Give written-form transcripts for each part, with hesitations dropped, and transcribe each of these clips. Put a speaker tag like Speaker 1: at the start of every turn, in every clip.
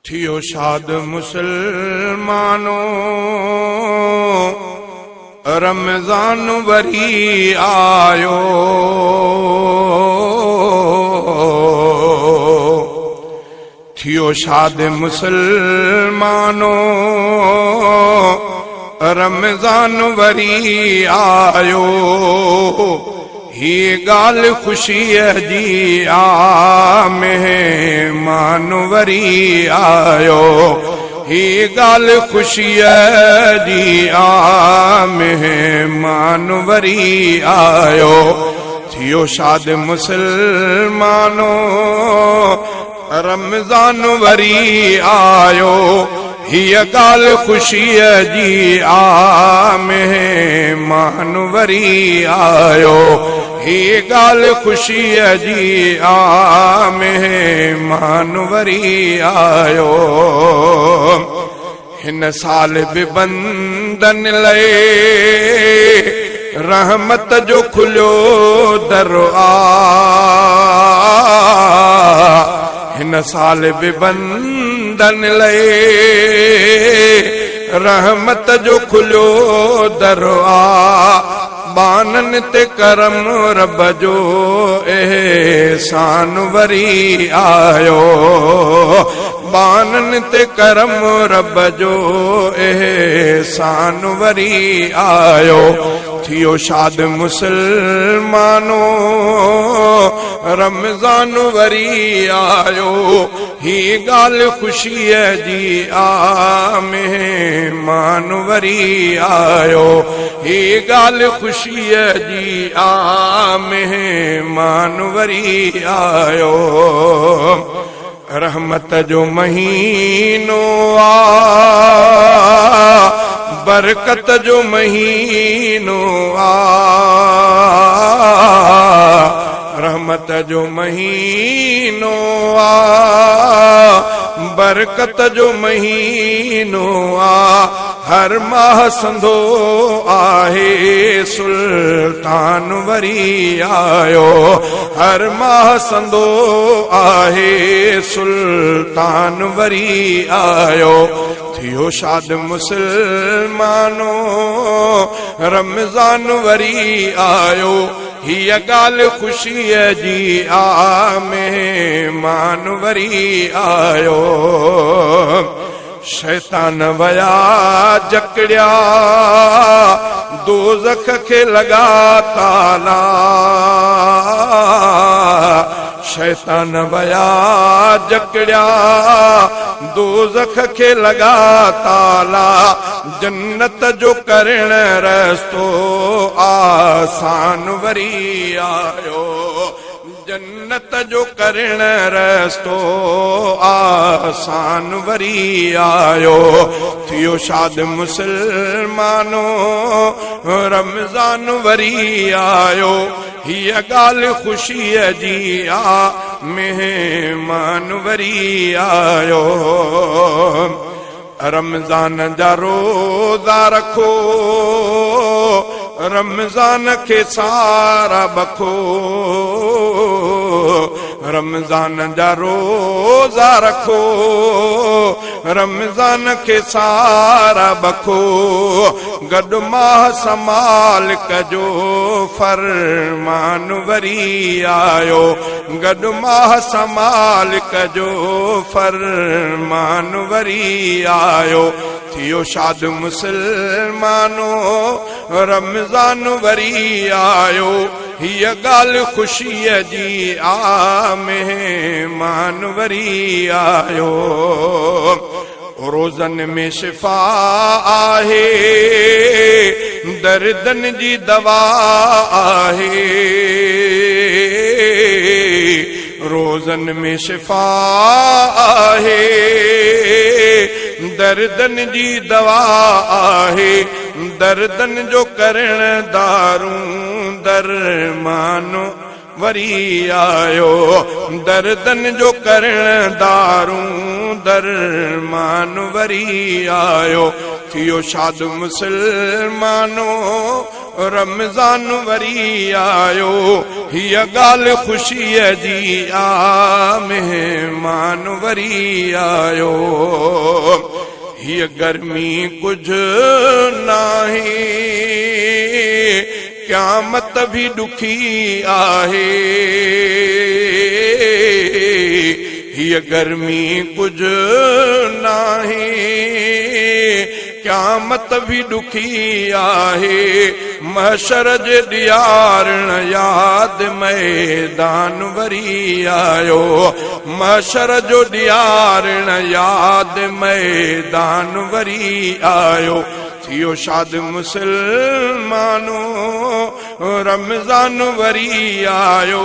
Speaker 1: थियो शाद मुसलमानो रमजान वरी आयो। थियो शाद मुसलमानो रमजान वरी आयो। ही गाल खुशी जी आ मेहमान वरी आयो। ही गाल खुशी जी आ मेहमान वरी आयो। थियो शाद मुसलमानो रमजान वरी आयो। हिय गाल खुशी जी आ मेहमान वरी आयो। ही गाल खुशी जी आ मेहमान वरी आयो। हिन साल भी बंदन लए रहमत जो खुलियो दरो आ। हिन साल भी बंदन लए रहमत जो खुलियो दरो आ। बानन ते करम रब जो एहसान वरी आयो। बानन ते करम रब जो एहसान वरी आयो। थियो शाद मुसलमानो रमजान वरी आयो। ही गाल खुशी जी आ मेहमान वरी आयो। ही गाल खुशी जी आ मेहमान वरी आयो। रहमत जो महीनो आ बरकत जो महीनो आ। रहमत जो महीनो आ बरकत जो महीनो आ। हर माह संधो आहे सुल्तान वरी आयो। हर माह संधो आहे सुल्तान वरी आयो। थियो शाद मुसलमानो रमजान वरी आयो। हिय गाल खुशी जी आ मेहमान वरी आयो। शैतान वया जकड़िया दोज़ख के लगा ताला। शैतान वया जकड़िया दोज़ख के लगा ताला। जन्नत जो करण रस्तो आसान वरी आयो। जन्नत जो करण रस्तो आसान वरी आयो। थियो शाद मुसलमानो रमजान वरी आयो। हिय गाल खुशी जी आ मेहमान वरी आयो। रमजान जा रोज़ा रखो रमजान के सारा बखो। रमजान जा रोज़ा रखो रमजान के सारा बखो। गॾु माह समाल कजो फरमान वरी आयो। गॾु माह समाल कजो फरमान वरी आयो। थियो शाद मुसलमानो रमजान वरी आयो। हिय गाल खुशी जी आ मेहमान वरी आयो। रोज़न में शिफा आहे दर्दन जी दवा आहे। रोज़न में शिफा आहे दर्दन जी दवा आहे। दर्दन जो करण दारू दरमान वरी आयो। दर्दन जो करण दारू दरमान वरी आयो। थियो शाद मुसलमानो रमज़ान वरी आयो हीअ ॻाल्हि ख़ुशीअ जी आ मेहमान वरी आयो हीअ गर्मी कुझु नाहे क़यामत भी दुखी आहे हीअ गर्मी कुझु नाहे क़यामत भी दुखी आहे महशर जे ॾियारण याद मैदान वरी आयो महशर जो ॾियारण याद मैदान वरी आयो थियो शाद मुसलमानो रमज़ान वरी आयो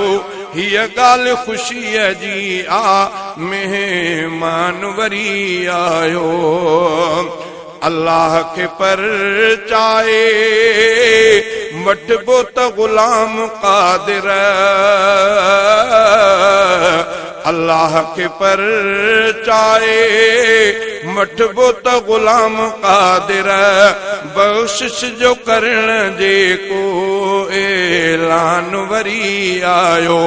Speaker 1: हीअ ॻाल्हि ख़ुशीअ जी आ मेहमान वरी आयो अल्लाह के परचाए वठबो त ग़ुलाम क़ादिर अल्लाह के परचाए वठबो त ग़ुलाम क़ादिर बख़्शिश जो करण जेको ऐलान वरी आयो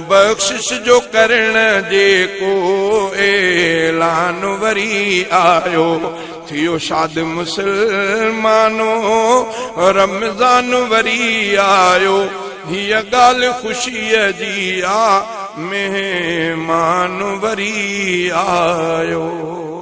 Speaker 1: बख़्शिश जो करण जेको ऐलान वरी आयो थियो शाद मुसलमानो रमज़ान वरी आयो हीअ ॻाल्हि ख़ुशीअ जी आ मेहमान वरी आयो।